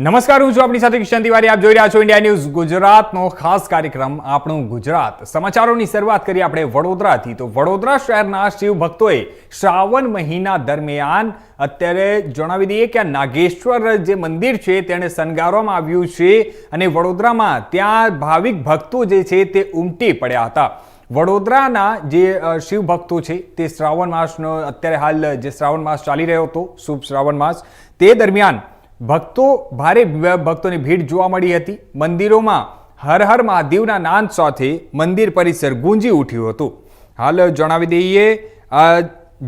નમસ્કાર, હું છું આપની સાથે કિશન તિવારી. આપ જોઈ રહ્યા છો ઇન્ડિયા ન્યૂઝ ગુજરાતનો ખાસ કાર્યક્રમ આપણું ગુજરાત. સમાચારોની શરૂઆત કરીએ આપણે વડોદરાથી. તો વડોદરા શહેરના શિવ ભક્તોએ શ્રાવણ મહિના દરમિયાન અત્યારે જણાવી દઈએ કે આ નાગેશ્વર જે મંદિર છે તેને શણગારવામાં આવ્યું છે અને વડોદરામાં ત્યાં ભાવિક ભક્તો જે છે તે ઉમટી પડ્યા હતા. વડોદરાના જે શિવ ભક્તો છે તે શ્રાવણ માસનો અત્યારે હાલ જે શ્રાવણ માસ ચાલી રહ્યો હતો, શુભ શ્રાવણ માસ, તે દરમિયાન ભારે ભક્તોની ભીડ જોવા મળી હતી. મંદિરોમાં હર હર મહાદેવના નાદ સાથે મંદિર પરિસર ગુંજી ઉઠ્યું હતું. હાલ જણાવી દઈએ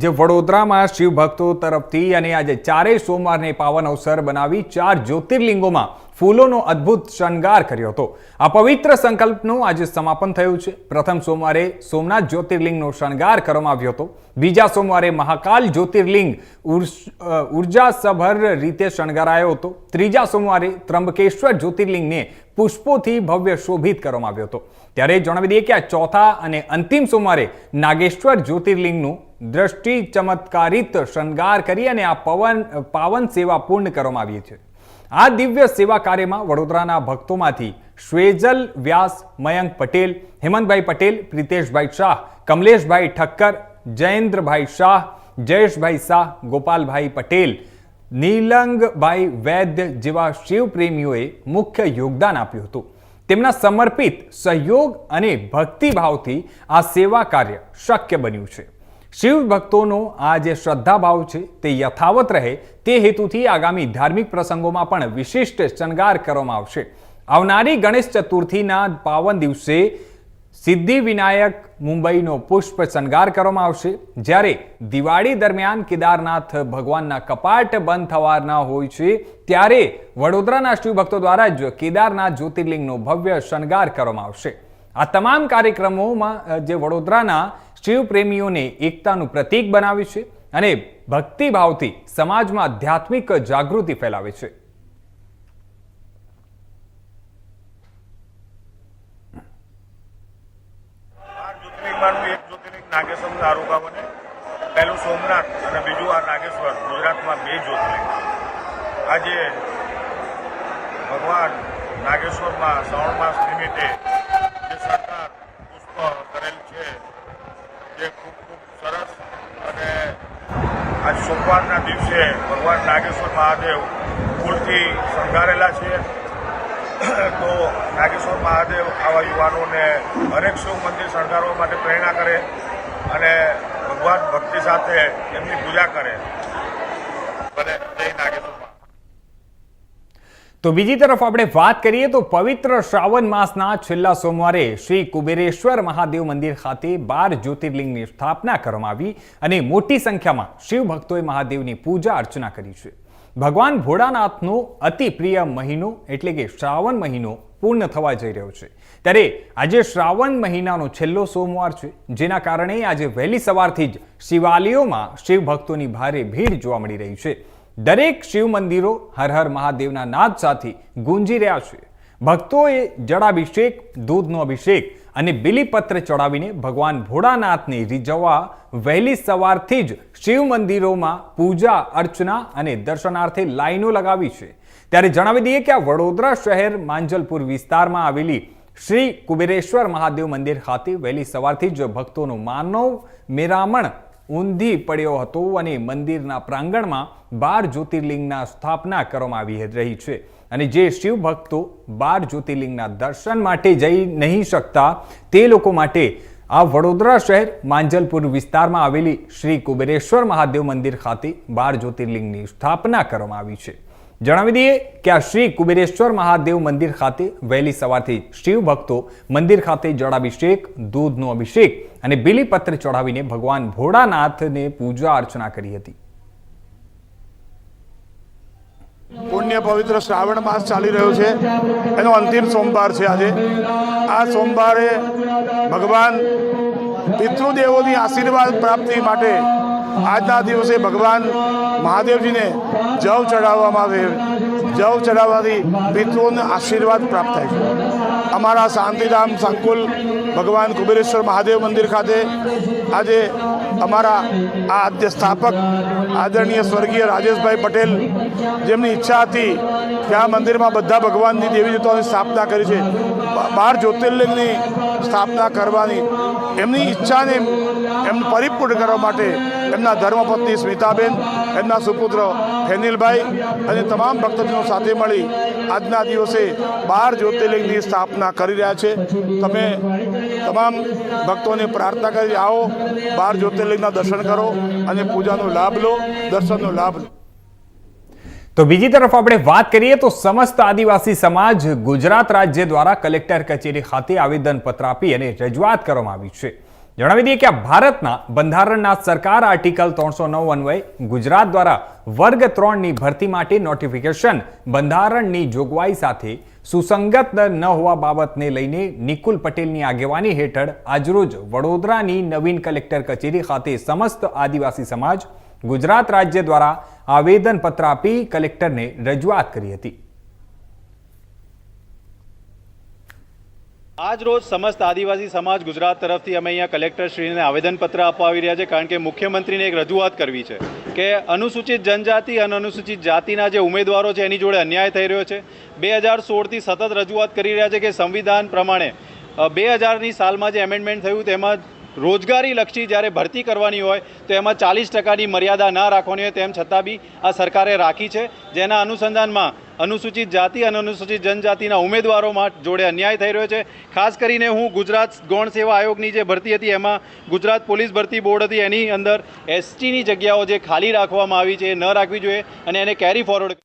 જે વડોદરામાં શિવ ભક્તો તરફથી અને આજે ચારેય સોમવારને પાવન અવસર બનાવી 4 જ્યોતિર્લિંગોમાં ફૂલોનો અદ્ભુત શણગાર કર્યો હતો. આ પવિત્ર સંકલ્પનું આજે સમાપન થયું છે. પ્રથમ સોમવારે સોમનાથ જ્યોતિર્લિંગનો શણગાર કરવામાં આવ્યો હતો. બીજા સોમવારે મહાકાલ જ્યોતિર્લિંગ ઉર્જાસભર રીતે શણગારાયો હતો. ત્રીજા સોમવારે ત્રંબકેશ્વર જ્યોતિર્લિંગને પુષ્પોથી ભવ્ય શોભિત કરવામાં આવ્યો હતો. ત્યારે જણાવી દઈએ કે આ ચોથા અને અંતિમ સોમવારે નાગેશ્વર જ્યોતિર્લિંગનું દ્રષ્ટિ ચમત્કારિત શણગાર કરી અને આ પાવન સેવા પૂર્ણ કરવામાં આવી છે. આ દિવ્ય સેવા કાર્યમાં વડોદરાના ભક્તોમાંથી શ્વેજલ વ્યાસ, મયંક પટેલ, હેમંતભાઈ પટેલ, પ્રિતેશભાઈ શાહ, કમલેશભાઈ ઠક્કર, જયેન્દ્રભાઈ શાહ, જયેશભાઈ શાહ, ગોપાલભાઈ પટેલ, નીલંગભાઈ વૈદ્ય જેવા શિવ પ્રેમીઓએ મુખ્ય યોગદાન આપ્યું હતું. તેમના સમર્પિત સહયોગ અને ભક્તિભાવથી આ સેવા કાર્ય શક્ય બન્યું છે. શિવ ભક્તોનો આ જે શ્રદ્ધાભાવ છે તે યથાવત રહે તે હેતુથી આગામી ધાર્મિક પ્રસંગોમાં પણ વિશિષ્ટ શણગાર કરવામાં આવશે. આવનારી ગણેશ ચતુર્થીના પાવન દિવસે સિદ્ધિવિનાયક મુંબઈનો પુષ્પ શણગાર કરવામાં આવશે. જ્યારે દિવાળી દરમિયાન કેદારનાથ ભગવાનના કપાટ બંધ થવાના હોય છે ત્યારે વડોદરાના શિવ ભક્તો દ્વારા જ કેદારનાથ જ્યોતિર્લિંગનો ભવ્ય શણગાર કરવામાં આવશે. આ તમામ કાર્યક્રમોમાં જે વડોદરાના શિવ પ્રેમીઓને એકતાનું પ્રતીક બનાવે છે અને ભક્તિભાવથી સમાજમાં આધ્યાત્મિક જાગૃતિ ફેલાવે છે. એક જ્યોતિર્લિંગ નાગેશ્વર તાલુકા બને. પહેલું સોમનાથ અને બીજું આ નાગેશ્વર. ગુજરાતમાં 2 જ્યોતિર્લિંગ. આજે ભગવાન નાગેશ્વરમાં શ્રાવણ માસ નિમિત્તે જે સરકાર પુષ્પ કરેલ છે જે ખૂબ સરસ. અને આજ સોમવારના દિવસે ભગવાન નાગેશ્વર મહાદેવ ફૂલથી શણગારેલા છે. તો નાગેશ્વર મહાદેવ આવા યુવાનોને હરેક શિવ મંદિર શણગારવા માટે પ્રેરણા કરે અને ભગવાન ભક્તિ સાથે એમની પૂજા કરે. ભલે જય નાગેશ્વર. તો બીજી તરફ આપણે વાત કરીએ તો પવિત્ર શ્રાવણ માસના છેલ્લા સોમવારે શ્રી કુબેરેશ્વર મહાદેવ મંદિર ખાતે 12 જ્યોતિર્લિંગની સ્થાપના કરવામાં આવી અને મોટી સંખ્યામાં શિવ ભક્તોએ મહાદેવની પૂજા અર્ચના કરી છે. ભગવાન ભોળાનાથનો અતિ પ્રિય મહિનો એટલે કે શ્રાવણ મહિનો પૂર્ણ થવા જઈ રહ્યો છે. ત્યારે આજે શ્રાવણ મહિનાનો છેલ્લો સોમવાર છે, જેના કારણે આજે વહેલી સવારથી જ શિવાલયોમાં શિવ ભક્તોની ભારે ભીડ જોવા મળી રહી છે. દરેક શિવ મંદિરો હર હર મહાદેવના નાદ સાથે ગુંજી રહ્યા છે. ભક્તોએ જળાભિષેક, દૂધનો અભિષેક અને બિલીપત્ર ચડાવીને ભગવાન ભોળાનાથને રીઝવવા વહેલી સવારથી જ શિવ મંદિરોમાં પૂજા અર્ચના અને દર્શનાર્થે લાઈનો લગાવી છે. ત્યારે જણાવી દઈએ કે આ વડોદરા શહેર માંજલપુર વિસ્તારમાં આવેલી શ્રી કુબેરેશ્વર મહાદેવ મંદિર ખાતે વહેલી સવારથી જ ભક્તોનો માનવ મેરામણ ઊંધી પડ્યો હતો અને મંદિરના પ્રાંગણમાં 12 જ્યોતિર્લિંગના સ્થાપના કરવામાં આવી રહી છે. અને જે શિવ ભક્તો 12 જ્યોતિર્લિંગના દર્શન માટે જઈ નહીં શકતા તે લોકો માટે આ વડોદરા શહેર માંજલપુર વિસ્તારમાં આવેલી શ્રી કુબેરેશ્વર મહાદેવ મંદિર ખાતે 12 જ્યોતિર્લિંગની સ્થાપના કરવામાં આવી છે. જણાવી દઈએ કે આ શ્રી કુબેરેશ્વર મહાદેવ મંદિર ખાતે વહેલી સવારથી શિવ ભક્તો મંદિર ખાતે જળાભિષેક, દૂધનો અભિષેક અને બિલીપત્ર ચડાવીને ભગવાન ભોળાનાથને પૂજા અર્ચના કરી હતી. પુણ્ય પવિત્ર શ્રાવણ માસ ચાલી રહ્યો છે, એનો અંતિમ સોમવાર છે આજે. આ સોમવારે ભગવાન પિતૃદેવોની આશીર્વાદ પ્રાપ્તિ માટે આજના દિવસે ભગવાન મહાદેવજીને જવ ચડાવવામાં આવે. જવ ચડાવવાથી પિતૃઓને આશીર્વાદ પ્રાપ્ત થાય છે. અમારા શાંતિધામ સંકુલ ભગવાન કુબેરેશ્વર મહાદેવ મંદિર ખાતે આજે અમારા આ આદ્ય સ્થાપક આદરણીય સ્વર્ગીય રાજેશભાઈ પટેલ, જેમની ઈચ્છા હતી કે આ મંદિરમાં બધા ભગવાનની દેવી દેવતાઓની સ્થાપના કરી છે, 12 જ્યોતિર્લિંગની સ્થાપના કરવાની એમની ઈચ્છાને એમને પરિપૂર્ણ કરવા માટે એમના ધર્મપત્ની સ્મિતાબેન, એમના સુપુત્ર ફેનિલભાઈ અને તમામ ભક્તજનો સાથે મળી આજના દિવસે 12 જ્યોતિર્લિંગની સ્થાપના કરી રહ્યા છે. તમે તમામ ભક્તોને પ્રાર્થના કરી આવો, 12 જ્યોતિર્લિંગના દર્શન કરો અને પૂજાનો લાભ લો, દર્શનનો લાભ લો. તો બીજી તરફ આપણે વાત કરીએ તો સમસ્ત આદિવાસી સમાજ ગુજરાત રાજ્ય દ્વારા કલેક્ટર કચેરી ખાતે આવેદનપત્ર આપી અને રજૂઆત કરવામાં આવી છે. જણાવી દઈએ કે આ ભારતના બંધારણના સરકાર આર્ટિકલ 309 અન્વયે ગુજરાત દ્વારા વર્ગ 3 ની ભરતી માટે નોટિફિકેશન બંધારણની જોગવાઈ સાથે સુસંગત ન હોવા બાબતને લઈને નિકુલ પટેલની આગેવાની હેઠળ આજરોજ વડોદરાની નવીન કલેક્ટર કચેરી ખાતે સમસ્ત આદિવાસી સમાજ ગુજરાત રાજ્ય દ્વારા આવેદનપત્ર આપી કલેક્ટરને રજૂઆત કરી હતી. આજ રોજ સમસ્ત આદિવાસી સમાજ ગુજરાત તરફથી અમે અહીંયા કલેક્ટરશ્રીને આવેદનપત્ર આપવા આવી રહ્યા છે, કારણ કે મુખ્યમંત્રીને એક રજૂઆત કરવી છે કે અનુસૂચિત જનજાતિ અને અનુસૂચિત જાતિના જે ઉમેદવારો છે એની જોડે અન્યાય થઈ રહ્યો છે. 2016થી સતત રજૂઆત કરી રહ્યા છે કે સંવિધાન પ્રમાણે 2000ની સાલમાં જે એમેન્ડમેન્ટ થયું તેમાં રોજગારીલક્ષી જ્યારે ભરતી કરવાની હોય તો એમાં 40%ની મર્યાદા ના રાખવાની હોય, તેમ છતાં બી આ સરકારે રાખી છે, જેના અનુસંધાનમાં અનુસૂચિત જાતિ અને અનુસૂચિત જનજાતિના ઉમેદવારોમાં જોડે અન્યાય થઈ રહ્યો છે. ખાસ કરીને હું ગુજરાત ગૌણ સેવા આયોગની જે ભરતી હતી એમાં ગુજરાત પોલીસ ભરતી બોર્ડ હતી, એની અંદર એસટીની જગ્યાઓ જે ખાલી રાખવામાં આવી છે એ ન રાખવી જોઈએ અને એને કેરી ફોરવર્ડ.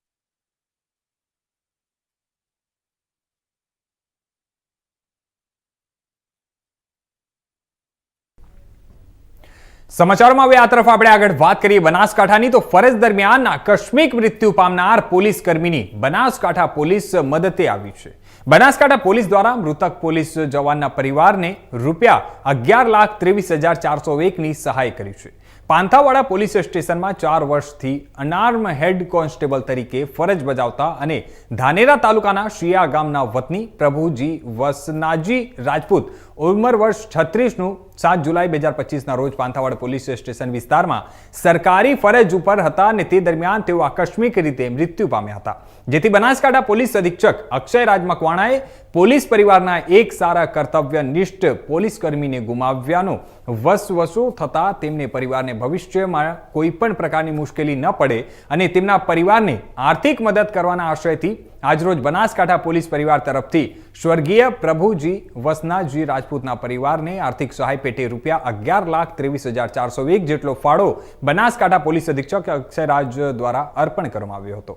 સમાચારમાં હવે આ તરફ આપણે આગળ વાત કરીએ બનાસકાંઠાની. તો ફરજ દરમિયાન આકસ્મિક મૃત્યુ પામનાર પોલીસ કર્મીની બનાસકાંઠા પોલીસ મદદે આવી છે. બનાસકાંઠા પોલીસ દ્વારા મૃતક પોલીસ જવાનના પરિવારને ₹11,23,401ની સહાય કરી છે. પાંથાવાડા પોલીસ સ્ટેશનમાં 4 વર્ષથી અનાર્મ હેડ કોન્સ્ટેબલ તરીકે ફરજ બજાવતા અને ધાનેરા તાલુકાના શિયા ગામના વતની પ્રભુજી વસનાજી રાજપૂત ઉંમર વર્ષ 36નું 7 જુલાઈ 2025ના રોજ પાંથાવાડા પોલીસ સ્ટેશન વિસ્તારમાં સરકારી ફરજ ઉપર હતા અને તે દરમિયાન તેઓ આકસ્મિક રીતે મૃત્યુ પામ્યા હતા, જેથી બનાસકાંઠા પોલીસ અધિક્ષક અક્ષયરાજ મકવાણાએ પોલીસ પરિવારના એક સારા કર્તવ્યનિષ્ઠ પોલીસ કર્મીને ગુમાવ્યાનો વસવસો થતા તેમને પરિવારને ભવિષ્યમાં કોઈ પણ પ્રકારની મુશ્કેલી ન પડે અને તેમના પરિવારને આર્થિક મદદ કરવાના આશયથી આજરોજ બનાસકાંઠા પોલીસ પરિવાર તરફથી સ્વર્ગીય પ્રભુજી વસનાજી રાજપૂતના પરિવારને આર્થિક સહાય પેટે ₹11,23,401 જેટલો ફાળો બનાસકાંઠા પોલીસ અધિક્ષક અક્ષયરાજ દ્વારા અર્પણ કરવામાં આવ્યો હતો.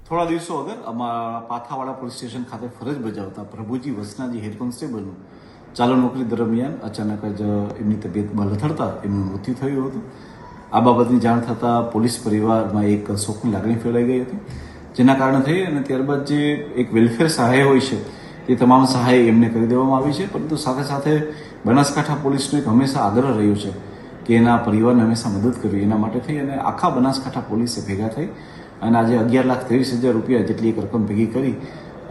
થોડા દિવસો અગર અમારા પાથાવાડા પોલીસ સ્ટેશન ખાતે ફરજ બજાવતા પ્રભુજી વસનાજી હેડ કોન્સ્ટેબલનું ચાલુ નોકરી દરમિયાન અચાનક જ એમની તબિયત લથડતા એમનું મૃત્યુ થયું હતું. આ બાબતની જાણ થતાં પોલીસ પરિવારમાં એક શોકની લાગણી ફેલાઈ ગઈ હતી, જેના કારણે થઈ અને ત્યારબાદ જે એક વેલફેર સહાય હોય છે તે તમામ સહાય એમને કરી દેવામાં આવી છે. પરંતુ સાથે સાથે બનાસકાંઠા પોલીસનો એક હંમેશા આગ્રહ રહ્યો છે કે એના પરિવારને હંમેશા મદદ કરવી. એના માટે થઈ અને આખા બનાસકાંઠા પોલીસે ભેગા થઈ અને આજે ₹11,23,000 જેટલી એક રકમ ભેગી કરી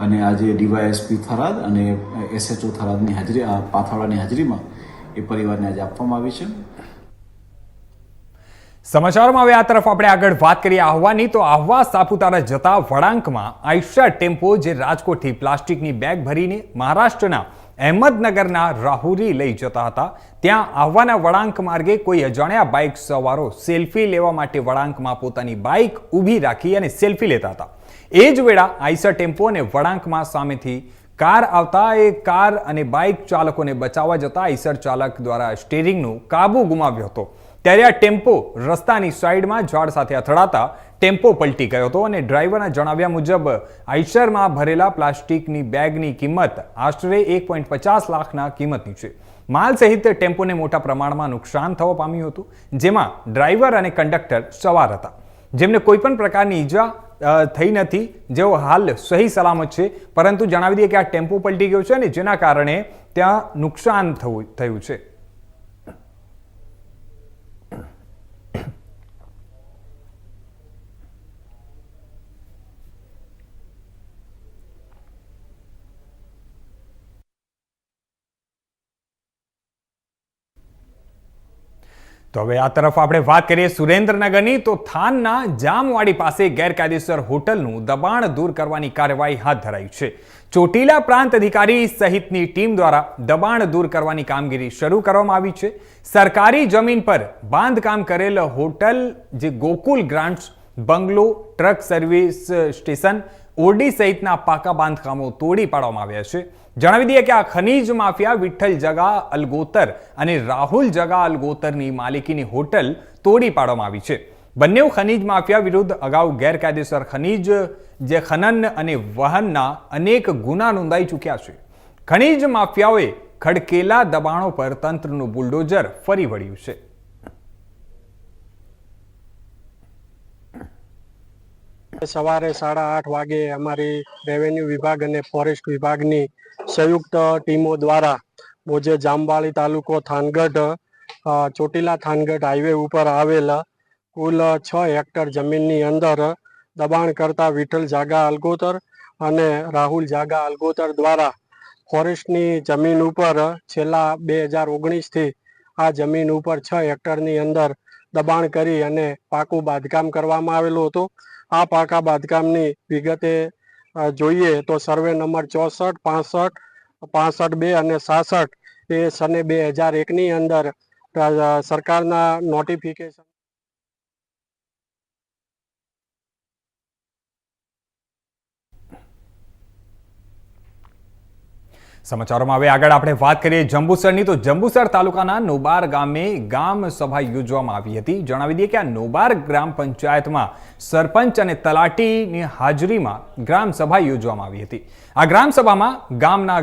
અને આજે ડીવાયએસપી થરાદ અને એસએચઓ થરાદની હાજરી પાથાવાડાની હાજરીમાં એ પરિવારને આજે આપવામાં આવી છે. સમાચારમાં હવે આ તરફ આપણે આગળ વાત કરીએ આહવાની. તો આહવા સાપુતારા જતા વળાંકમાં આઈશર ટેમ્પો જે રાજકોટથી પ્લાસ્ટિકની બેગ ભરીને મહારાષ્ટ્રના અહેમદનગરના રાહુરી લઈ જતા હતા, ત્યાં આહવાના વળાંક માર્ગે કોઈ અજાણ્યા બાઇક સવારો સેલ્ફી લેવા માટે વળાંકમાં પોતાની બાઇક ઊભી રાખી અને સેલ્ફી લેતા હતા. એ જ વેળા આઈશર ટેમ્પો અને વળાંકમાં સામેથી કાર આવતા એ કાર અને બાઇક ચાલકોને બચાવવા જતા આઈશર ચાલક દ્વારા સ્ટીરિંગનો કાબુ ગુમાવ્યો હતો. ત્યારે આ ટેમ્પો રસ્તાની સાઈડમાં ઝાડ સાથે અથડાતા ટેમ્પો પલટી ગયો હતો અને ડ્રાઈવરના જણાવ્યા મુજબ આઈશરમાં ભરેલા પ્લાસ્ટિકની બેગની કિંમત આશરે 1.50 લાખના કિંમતની છે. માલ સહિત ટેમ્પોને મોટા પ્રમાણમાં નુકસાન થવા પામ્યું હતું, જેમાં ડ્રાઈવર અને કંડક્ટર સવાર હતા, જેમને કોઈ પણ પ્રકારની ઈજા થઈ નથી, જેઓ હાલ સહી સલામત છે. પરંતુ જણાવી દઈએ કે આ ટેમ્પો પલટી ગયો છે અને જેના કારણે ત્યાં નુકસાન થયું છે. તો હવે આ તરફ આપણે વાત કરીએ સુરેન્દ્રનગરની, તો થાનના જામવાડી પાસે ગેરકાયદેસર હોટલનું દબાણ દૂર કરવાની કાર્યવાહી હાથ ધરાઈ છે. ચોટીલા પ્રાંત અધિકારી સહિતની ટીમ દ્વારા દબાણ દૂર કરવાની કામગીરી શરૂ કરવામાં આવી છે. સરકારી જમીન પર બાંધકામ કરેલ હોટલ જે ગોકુલ ગ્રાન્ટ્સ, બંગલો, ટ્રક સર્વિસ સ્ટેશન, ઓરડી સહિતના પાકા બાંધકામો તોડી પાડવામાં આવ્યા છે. જણાવી દઈએ કે આ ખનીજ માફિયા વિઠ્ઠલ જગા અલગોતર અને રાહુલ જગા અલગોતરની માલિકીની હોટલ તોડી પાડવામાં આવી છે. બંને ખનીજ માફિયા વિરુદ્ધ અગાઉ ગેરકાયદેસર ખનીજ જે ખનન અને વહનના અનેક ગુના નોંધાઈ ચૂક્યા છે. ખનીજ માફિયાઓએ ખડકેલા દબાણો પર તંત્રનું બુલડોઝર ફરી વળ્યું છે. સવારે 8:30 વાગે અમારી રેવન્યુ વિભાગ અને ફોરેસ્ટ વિભાગની સંયુક્ત ટીમો દ્વારા બોજે જામવાડી તાલુકો થાનગઢ ચોટીલા થાનગઢ હાઈવે ઉપર આવેલ કુલ 6 હેક્ટર જમીનની અંદર દબાણ કરતા વિઠ્ઠલ જાગા અલગોતર અને રાહુલ જાગા અલગોતર દ્વારા ફોરેસ્ટની જમીન ઉપર છેલ્લા 2019થી આ જમીન ઉપર 6 હેક્ટરની અંદર દબાણ કરી અને પાકું બાંધકામ કરવામાં આવેલું હતું. આ પાકા બાંધકામની વિગતે જોઈએ તો સર્વે નંબર 64, 65, 65-2 અને 66 એ સને 2001ની અંદર સરકારના નોટિફિકેશન સમાચારોમાં હવે આગળ આપણે વાત કરીએ જંબુસરની, તો જંબુસર તાલુકાના નોબાર ગામે ગામ સભા યોજવામાં આવી હતી. જણાવી દઈએ કે આ નોબાર ગ્રામ પંચાયતમાં સરપંચ અને તલાટીની હાજરીમાં ગ્રામ સભા યોજવામાં આવી હતી. આ ગ્રામ સભામાં ગામના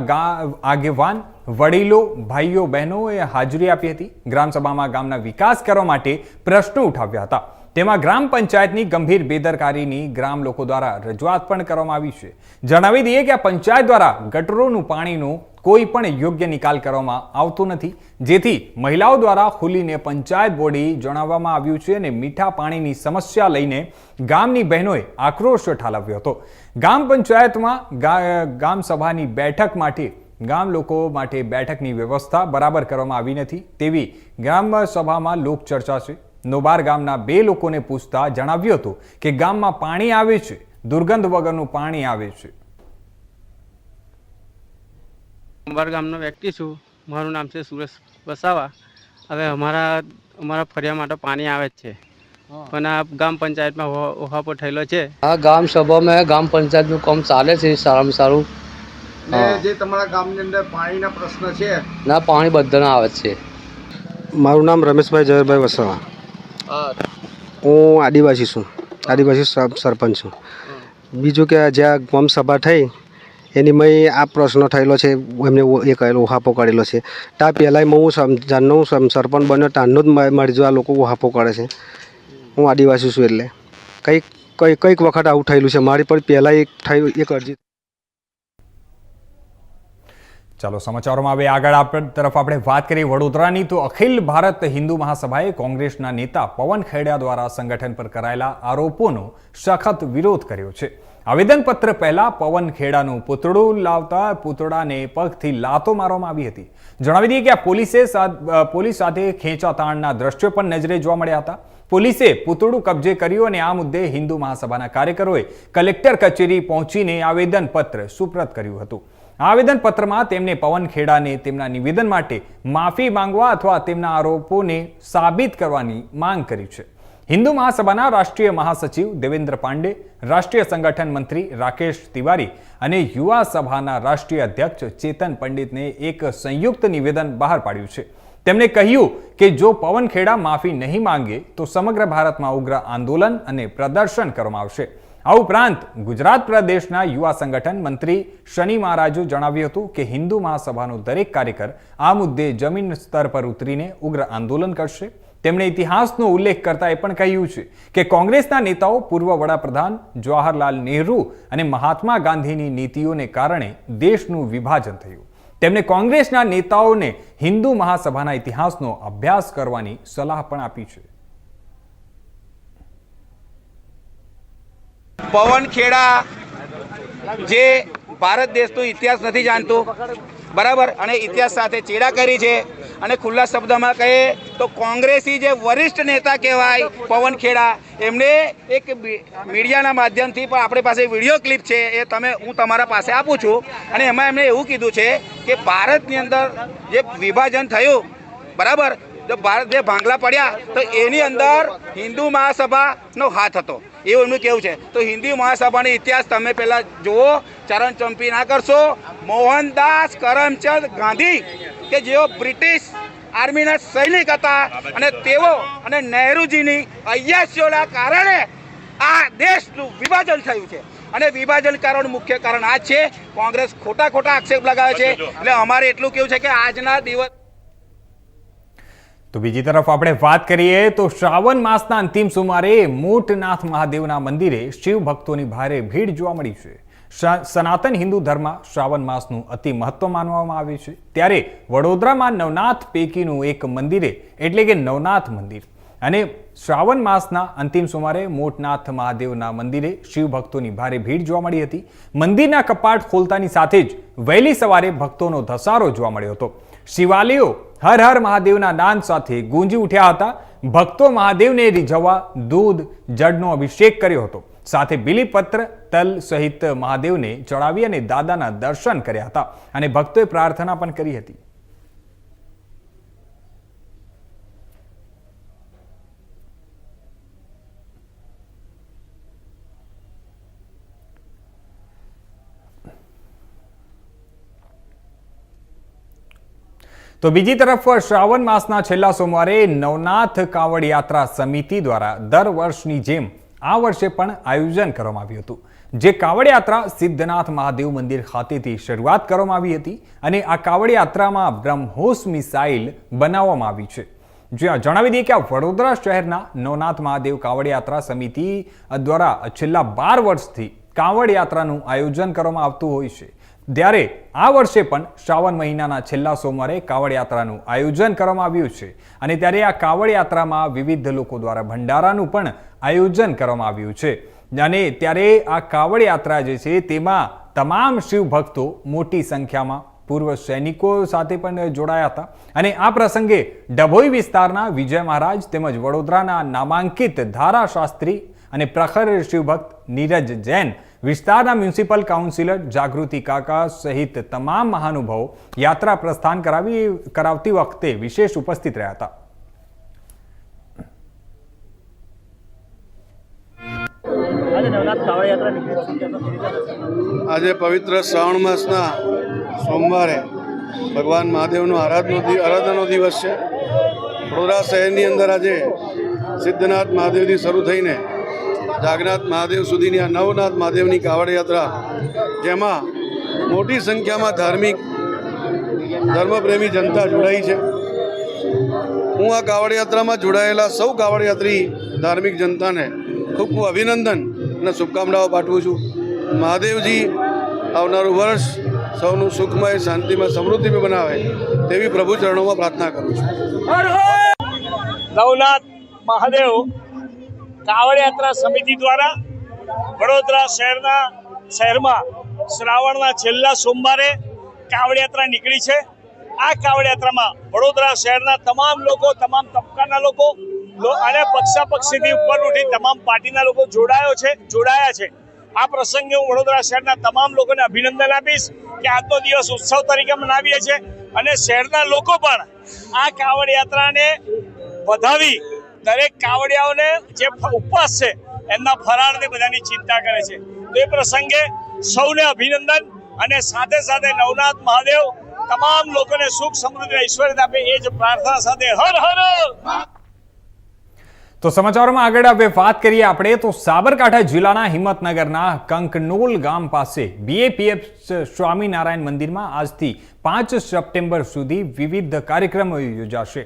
આગેવાન, વડીલો, ભાઈઓ, બહેનોએ હાજરી આપી હતી. ગ્રામ સભામાં ગામના વિકાસ કરવા માટે પ્રશ્નો ઉઠાવ્યા હતા. તેમાં ગ્રામ પંચાયતની ગંભીર બેદરકારીની ગ્રામ લોકો દ્વારા રજૂઆત પણ કરવામાં આવી છે. જણાવી દઈએ કે આ પંચાયત દ્વારા ગટરોનું પાણીનો કોઈ પણ યોગ્ય નિકાલ કરવામાં આવતો નથી, જેથી મહિલાઓ દ્વારા ખુલીને પંચાયત બોડી જણાવવામાં આવ્યું છે અને મીઠા પાણીની સમસ્યા લઈને ગામની બહેનોએ આક્રોશ ઠાલવ્યો હતો. ગામ પંચાયતમાં ગામ સભાની બેઠક માટે ગામ લોકો માટે બેઠકની વ્યવસ્થા બરાબર કરવામાં આવી નથી તેવી ગ્રામ સભામાં લોકચર્ચા છે. નોબાર ગામના 2 લોકોને પૂછતા જણાવ્યું હતું કે ગામમાં પાણી આવે છે, દુર્ગંધ વગરનું પાણી આવે છે. નોબાર ગામનો વ્યક્તિ છું. મારું નામ છે સુરેશ વસાવા. હવે અમારા ફરિયા માટે પાણી આવે જ છે, પણ આ ગામ પંચાયતમાં ઓહાપો થયેલો છે. આ ગામ સભામાં ગામ પંચાયતનું કામ ચાલે છે સારામાં સારું. જે તમારા ગામની અંદર પાણીના પ્રશ્ન છે ના, પાણી બધાના આવે છે. મારું નામ રમેશભાઈ જયભાઈ વસાવા. હું આદિવાસી છું, આદિવાસી સરપંચ છું. બીજું કે જ્યાં ગામ સભા થઈ એની મેં આ પ્રશ્ન થયેલો છે, એમને એ કહેલો ઓહાપો કરેલો છે. ત્યાં પહેલાં હું જાણનો સરપંચ બન્યો ત્યાંનો જ મારી જો આ લોકો ઓહાપો કરે છે. હું આદિવાસી છું એટલે કંઈક વખત આવું થયેલું છે મારી પર. પહેલાં એક અરજી. ચાલો સમાચારોમાં હવે આગળ તરફ આપણે વાત કરીએ વડોદરાની, તો અખિલ ભારત હિન્દુ મહાસભાએ કોંગ્રેસના નેતા પવન ખેડા દ્વારા સંગઠન પર કરાયેલા આરોપોનો સખત વિરોધ કર્યો છે. આવેદનપત્ર પહેલા પવન ખેડાનું પૂતળું લાવતા પૂતળાને પગથી લાતો મારવામાં આવી હતી. જણાવી દઈએ કે આ પોલીસ સાથે ખેંચાતાણના દ્રશ્યો પણ નજરે જોવા મળ્યા હતા. પોલીસે પૂતળું કબજે કર્યું અને આ મુદ્દે હિન્દુ મહાસભાના કાર્યકરોએ કલેક્ટર કચેરી પહોંચીને આવેદનપત્ર સુપ્રત કર્યું હતું. આવેદનપત્રમાં તેમણે પવન ખેડાને તેમના નિવેદન માટે માફી માંગવા અથવા તેમના આરોપોને સાબિત કરવાની માંગ કરી છે. હિન્દુ મહાસભાના રાષ્ટ્રીય મહાસચિવ દેવેન્દ્ર પાંડે, રાષ્ટ્રીય સંગઠન મંત્રી રાકેશ તિવારી અને યુવા સભાના રાષ્ટ્રીય અધ્યક્ષ ચેતન પંડિતને એક સંયુક્ત નિવેદન બહાર પાડ્યું છે. તેમણે કહ્યું કે જો પવન ખેડા માફી નહીં માંગે તો સમગ્ર ભારતમાં ઉગ્ર આંદોલન અને પ્રદર્શન કરવામાં આવશે. આ ઉપરાંત ગુજરાત પ્રદેશના યુવા સંગઠન મંત્રી શનિ મહારાજે જણાવ્યું હતું કે હિન્દુ મહાસભાનો દરેક કાર્યકર આ મુદ્દે જમીન સ્તર પર ઉતરીને ઉગ્ર આંદોલન કરશે. તેમણે ઇતિહાસનો ઉલ્લેખ કરતા એ પણ કહ્યું છે કે કોંગ્રેસના નેતાઓ પૂર્વ વડાપ્રધાન જવાહરલાલ નહેરુ અને મહાત્મા ગાંધીની નીતિઓને કારણે દેશનું વિભાજન થયું. તેમણે કોંગ્રેસના નેતાઓને હિન્દુ મહાસભાના ઇતિહાસનો અભ્યાસ કરવાની સલાહ પણ આપી છે. પવન ખેડા જે ભારત દેશનો ઇતિહાસ નથી જાણતો, બરાબર, અને ઇતિહાસ સાથે ચેડા કરી છે અને ખુલ્લા શબ્દમાં કહીએ તો કોંગ્રેસી જે વરિષ્ઠ નેતા કહેવાય પવન ખેડા, એમને એક મીડિયાના માધ્યમથી પણ આપણી પાસે વિડીયો ક્લિપ છે, એ હું તમારા પાસે આપું છું. અને એમાં એમણે એવું કીધું છે કે ભારતની અંદર જે વિભાજન થયું, બરાબર, જો ભારત જે ભાંગલા પડ્યા તો એની અંદર હિન્દુ મહાસભાનો હાથ હતો, એવું એમનું કહેવું છે. તો હિન્દુ મહાસભાનો ઇતિહાસ તમે પહેલાં જુઓ, ચરણ ચંપી ના કરશો. મોહનદાસ કરમચંદ ગાંધી કે જેઓ બ્રિટિશ આર્મીના સૈનિક હતા, અને તેઓ અને નહેરુજીની અય્યાસીઓના કારણે આ દેશનું વિભાજન થયું છે. અને વિભાજનકારોનું મુખ્ય કારણ આ જ છે. કોંગ્રેસ ખોટા આક્ષેપ લગાવે છે. એટલે અમારે એટલું કેવું છે કે આજના દિવસ. તો બીજી તરફ આપણે વાત કરીએ તો શ્રાવણ માસના અંતિમ સોમવારે મોટનાથ મહાદેવના મંદિરે શિવ ભક્તોની ભારે ભીડ જોવા મળી છે. સનાતન હિન્દુ ધર્મમાં શ્રાવણ માસનું અતિ મહત્વ માનવામાં આવે છે. ત્યારે વડોદરામાં નવનાથ પૈકીનું એક મંદિરે એટલે કે નવનાથ મંદિર અને શ્રાવણ માસના અંતિમ સોમવારે મોટનાથ મહાદેવના મંદિરે શિવ ભક્તોની ભારે ભીડ જોવા મળી હતી. મંદિરના કપાટ ખોલતાની સાથે જ વહેલી સવારે ભક્તોનો ધસારો જોવા મળ્યો હતો. શિવાલયો હર હર મહાદેવના નાદ સાથે ગુંજી ઉઠ્યા હતા. ભક્તો મહાદેવને રીઝવવા દૂધ જળનો અભિષેક કર્યો હતો. સાથે બિલીપત્ર તલ સહિત મહાદેવને ચડાવી અને દાદાના દર્શન કર્યા હતા અને ભક્તોએ પ્રાર્થના પણ કરી હતી. તો બીજી તરફ શ્રાવણ માસના છેલ્લા સોમવારે નવનાથ કાવડ યાત્રા સમિતિ દ્વારા દર વર્ષની જેમ આ વર્ષે પણ આયોજન કરવામાં આવ્યું હતું. જે કાવડ યાત્રા સિદ્ધનાથ મહાદેવ મંદિર ખાતેથી શરૂઆત કરવામાં આવી હતી અને આ કાવડ યાત્રામાં બ્રહ્મોસ મિસાઇલ બનાવવામાં આવી છે. જણાવી દઈએ કે આ વડોદરા શહેરના નવનાથ મહાદેવ કાવડ યાત્રા સમિતિ દ્વારા છેલ્લા 12 વર્ષથી કાવડ યાત્રાનું આયોજન કરવામાં આવતું હોય છે. ત્યારે આ વર્ષે પણ શ્રાવણ મહિનાના છેલ્લા સોમવારે કાવડ યાત્રાનું આયોજન કરવામાં આવ્યું છે અને ત્યારે આ કાવડ યાત્રામાં વિવિધ લોકો દ્વારા ભંડારાનું પણ આયોજન કરવામાં આવ્યું છે. અને ત્યારે આ કાવડ યાત્રા જે છે તેમાં તમામ શિવ ભક્તો મોટી સંખ્યામાં પૂર્વ સૈનિકો સાથે પણ જોડાયા હતા અને આ પ્રસંગે ડભોઈ વિસ્તારના વિજય મહારાજ તેમજ વડોદરાના નામાંકિત ધારાશાસ્ત્રી અને પ્રખર શિવભક્ત નીરજ જૈન, વિસ્તારના મ્યુનિસિપલ કાઉન્સિલર જાગૃતિ કાકા સહિત તમામ મહાનુભાવો યાત્રા પ્રસ્થાન કરાવતી વખતે વિશેષ ઉપસ્થિત રહ્યા હતા. આજે પવિત્ર શ્રાવણ માસના સોમવારે ભગવાન મહાદેવનો આરાધનાનો દિવસ છે. વડોદરા શહેરની અંદર આજે સિદ્ધનાથ મહાદેવથી શરૂ થઈને જાગનાથ મહાદેવ સુધીની આ નવનાથ મહાદેવની કાવડ યાત્રા, જેમાં મોટી સંખ્યામાં ધર્મપ્રેમી જનતા જોડાઈ છે. હું આ કાવડ યાત્રામાં જોડાયેલા સૌ કાવડ યાત્રી ધાર્મિક જનતાને ખૂબ ખૂબ અભિનંદન અને શુભકામનાઓ પાઠવું છું. મહાદેવજી આવનારું વર્ષ સૌનું સુખમય, શાંતિમય, સમૃદ્ધિમય બનાવે તેવી પ્રભુ ચરણોમાં પ્રાર્થના કરું છું. નવનાથ મહાદેવ કાવડ યાત્રા સમિતિ દ્વારા વડોદરા શહેરમાં શ્રાવણના છેલ્લા સોમવારે કાવડ યાત્રા નીકળી છે. આ કાવડ યાત્રામાં વડોદરા શહેરના તમામ લોકો, તમામ તબક્કાના લોકો અને પક્ષાપક્ષીથી ઉપર ઉઠી તમામ પાર્ટીના લોકો જોડાયા છે. આ પ્રસંગે હું વડોદરા શહેરના તમામ લોકોને અભિનંદન આપીશ કે આજનો દિવસ ઉત્સવ તરીકે મનાવીએ છીએ અને શહેરના લોકો પણ આ કાવડ યાત્રાને વધાવી દરેક કાવડિયાઓને જે ઉપવાસ છે એમના ફરાળની બધાની ચિંતા કરે છે. તો એ પ્રસંગે સૌને અભિનંદન અને સાથે સાથે નવનાથ મહાદેવ તમામ લોકોને સુખ, સમૃદ્ધિ, ઐશ્વર્ય આપે એ જ પ્રાર્થના સાથે હર હર. તો સમાચારોમાં આગળ હવે વાત કરીએ આપણે તો સાબરકાંઠા જિલ્લાના હિંમતનગરના કંકનોલ ગામ પાસે BAPF સ્વામિનારાયણ મંદિરમાં આજથી 5 સપ્ટેમ્બર સુધી વિવિધ કાર્યક્રમો યોજાશે.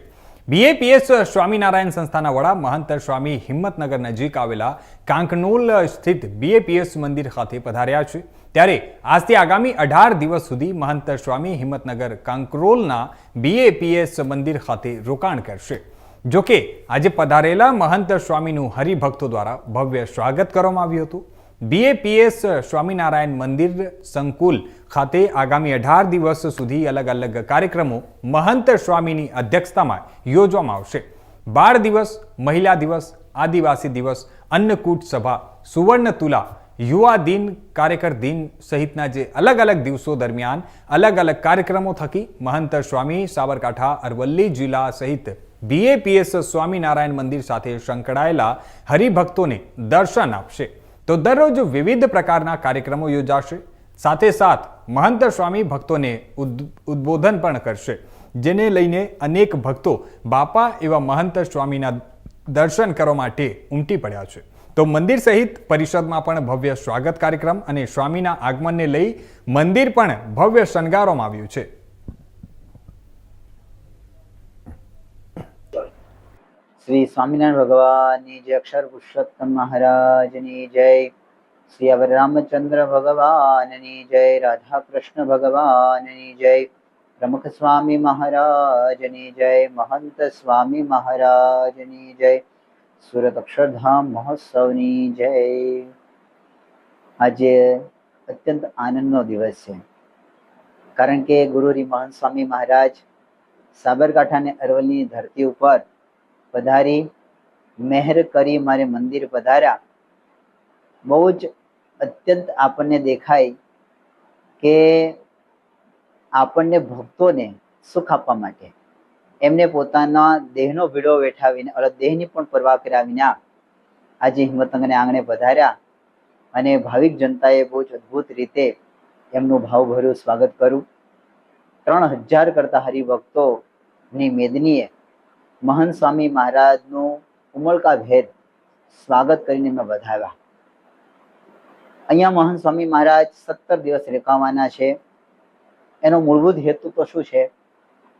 BAPS સ્વામિનારાયણ સંસ્થાના વડા મહંત સ્વામી હિંમતનગર નજીક આવેલા કાંકનોલ સ્થિત BAPS મંદિર ખાતે પધાર્યા છે. ત્યારે આજથી આગામી 18 દિવસ સુધી મહંત સ્વામી હિંમતનગર કાંકરોલના BAPS મંદિર ખાતે રોકાણ કરશે. જોકે આજે પધારેલા મહંત સ્વામીનું હરિભક્તો દ્વારા ભવ્ય સ્વાગત કરવામાં આવ્યું હતું. BAPS સ્વામિનારાયણ મંદિર સંકુલ ખાતે આગામી 18 દિવસ સુધી અલગ અલગ કાર્યક્રમો મહંત સ્વામીની અધ્યક્ષતામાં યોજવામાં આવશે. બાળ દિવસ, મહિલા દિવસ, આદિવાસી દિવસ, અન્નકૂટ સભા, સુવર્ણ તુલા, યુવા દિન, કાર્યકર દિન સહિતના જે અલગ અલગ દિવસો દરમિયાન અલગ અલગ કાર્યક્રમો થકી મહંત સ્વામી સાબરકાંઠા, અરવલ્લી જિલ્લા સહિત BAPS સ્વામિનારાયણ મંદિર સાથે સંકળાયેલા હરિભક્તોને દર્શન આપશે. તો દરરોજ વિવિધ પ્રકારના કાર્યક્રમો યોજાશે. સાથે સાથ મહંત સ્વામી ભક્તોને ઉદ્બોધન પણ કરશે, જેને લઈને અનેક ભક્તો બાપા એવા મહંત સ્વામીના દર્શન કરવા માટે ઉમટી પડ્યા છે. તો મંદિર સહિત પરિષદમાં પણ ભવ્ય સ્વાગત કાર્યક્રમ અને સ્વામીના આગમનને લઈ મંદિર પણ ભવ્ય શણગારવામાં આવ્યું છે. શ્રી સ્વામિનારાયણ ભગવાનની જય, અક્ષર પુરુષોત્તમ મહારાજની જય, શ્રી અવર રામચંદ્ર ભગવાનની જય, રાધા કૃષ્ણ ભગવાનની જય, પ્રમુખ સ્વામી મહારાજની જય, મહંત સ્વામી મહારાજની જય, સુરત અક્ષરધામ મહોત્સવની જય. આજે અત્યંત આનંદનો દિવસ છે, કારણ કે ગુરુરી મહંત સ્વામી મહારાજ સાબરકાંઠા અને અરવલ્લીની ધરતી ઉપર પધારી મહેર કરી મારે મંદિર પધાર્યા. બહુ જ અત્યંત આપણને દેખાય કે આપણને ભક્તોને સુખ આપવા માટે એમને પોતાના દેહનો ભીડો વેઠાવીને દેહની પણ પરવા કર્યા વિના આજે હિંમતનગરના આંગણે પધાર્યા અને ભાવિક જનતાએ બહુ જ અદ્ભુત રીતે એમનું ભાવભર્યું સ્વાગત કર્યું. 3000 કરતા હરિભક્તોની મેદનીએ મહંત સ્વામી મહારાજનું ઉમળકાભેર સ્વાગત કરીને એમને વધાવ્યા. અહીંયા મહંત સ્વામી મહારાજ 17 દિવસ રોકાવાના છે. એનો મૂળભૂત હેતુ તો શું છે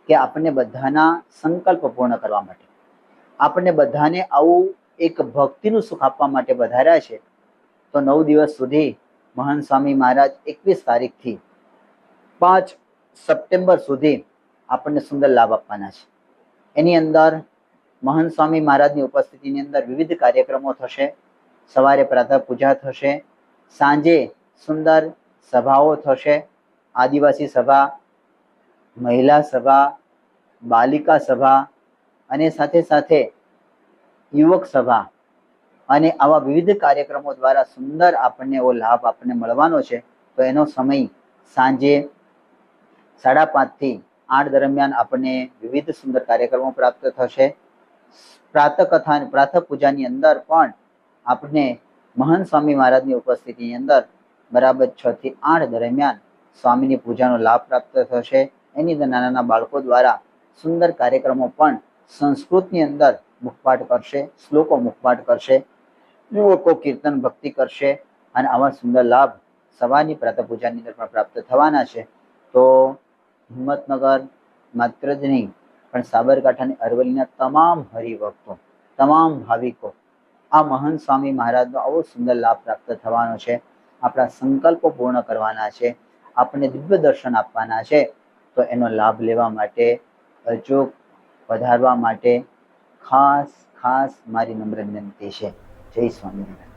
કે આપણને બધાના સંકલ્પ પૂર્ણ કરવા માટે, આપણને બધાને આવું એક ભક્તિનું સુખ આપવા માટે વધાર્યા છે. તો 9 દિવસ સુધી મહંત સ્વામી મહારાજ 21 તારીખથી 5 સપ્ટેમ્બર સુધી આપણને સુંદર લાભ આપવાના છે. એની અંદર મહંત સ્વામી મહારાજની ઉપસ્થિતિની અંદર વિવિધ કાર્યક્રમો થશે. સવારે પ્રાતઃ પૂજા થશે, સાંજે સુંદર સભાઓ થશે. આદિવાસી સભા, મહિલા સભા, બાલિકા સભા અને સાથે સાથે યુવક સભા અને આવા વિવિધ કાર્યક્રમો દ્વારા સુંદર આપણને એવો લાભ આપણને મળવાનો છે. તો એનો સમય સાંજે 5:30 થી 8 દરમિયાન આપણને વિવિધ સુંદર કાર્યક્રમો પ્રાપ્ત થશે. પ્રાતઃકથા અને પ્રાતઃ પૂજાની અંદર પણ આપણે મહંત સ્વામી મહારાજની ઉપસ્થિતિની અંદર બરાબર 6 થી 8 દરમિયાન સ્વામીની પૂજાનો લાભ પ્રાપ્ત થશે. એની અંદર નાના નાના બાળકો દ્વારા સુંદર કાર્યક્રમો પણ સંસ્કૃતની અંદર મુખપાઠ કરશે, શ્લોકો મુખપાઠ કરશે, યુવકો કીર્તન ભક્તિ કરશે અને આવા સુંદર લાભ સવારની પ્રાતઃ પૂજાની અંદર પણ પ્રાપ્ત થવાના છે. તો હિંમતનગર માત્ર જ નહીં પણ સાબરકાંઠા અને અરવલ્લીના તમામ હરિભક્તો, તમામ ભાવિકો આ મહંત સ્વામી મહારાજનો આવો સુંદર લાભ પ્રાપ્ત થવાનો છે. આપણા સંકલ્પો પૂર્ણ કરવાના છે, આપણને દિવ્ય દર્શન આપવાના છે. તો એનો લાભ લેવા માટે, અચૂક પધારવા માટે ખાસ મારી નમ્ર વિનંતી છે. જય સ્વામિનારાયણ.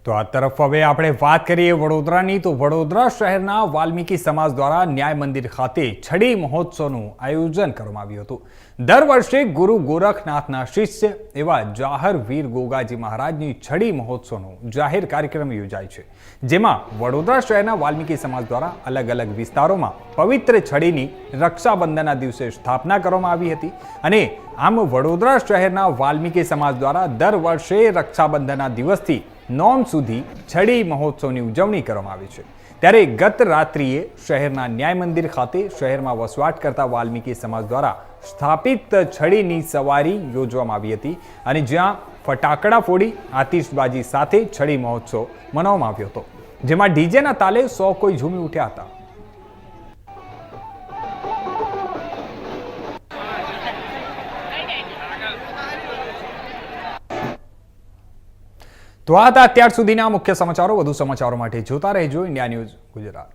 તો આ તરફ હવે આપણે વાત કરીએ વડોદરાની. તો વડોદરા શહેરના વાલ્મીકી સમાજ દ્વારા ન્યાય મંદિર ખાતે છડી મહોત્સવનું આયોજન કરવામાં આવ્યું હતું. દર વર્ષે ગુરુ ગોરખનાથના શિષ્ય એવા જાહર વીર ગોગાજી મહારાજની છડી મહોત્સવનો જાહેર કાર્યક્રમ યોજાય છે, જેમાં વડોદરા શહેરના વાલ્મીકી સમાજ દ્વારા અલગ અલગ વિસ્તારોમાં પવિત્ર છડીની રક્ષાબંધનના દિવસે સ્થાપના કરવામાં આવી હતી. અને આમ વડોદરા શહેરના વાલ્મીકી સમાજ દ્વારા દર વર્ષે રક્ષાબંધનના દિવસથી 9 સુધી છડી મહોત્સવની ઉજવણી કરવામાં આવી છે. ત્યારે ગત રાત્રિએ શહેરના ન્યાય મંદિર ખાતે શહેરમાં વસવાટ કરતા વાલ્મીકી સમાજ દ્વારા સ્થાપિત છડીની સવારી યોજવામાં આવી હતી અને જ્યાં ફટાકડા ફોડી આતિશબાજી સાથે છડી મહોત્સવ મનાવવામાં આવ્યો હતો, જેમાં ડીજેના તાલે 100 કોઈ ઝૂમી ઉઠ્યા હતા. તો આ હતા અત્યાર સુધીના મુખ્ય સમાચારો. વધુ સમાચારો માટે જોતા રહેજો ઇન્ડિયા ન્યૂઝ ગુજરાત.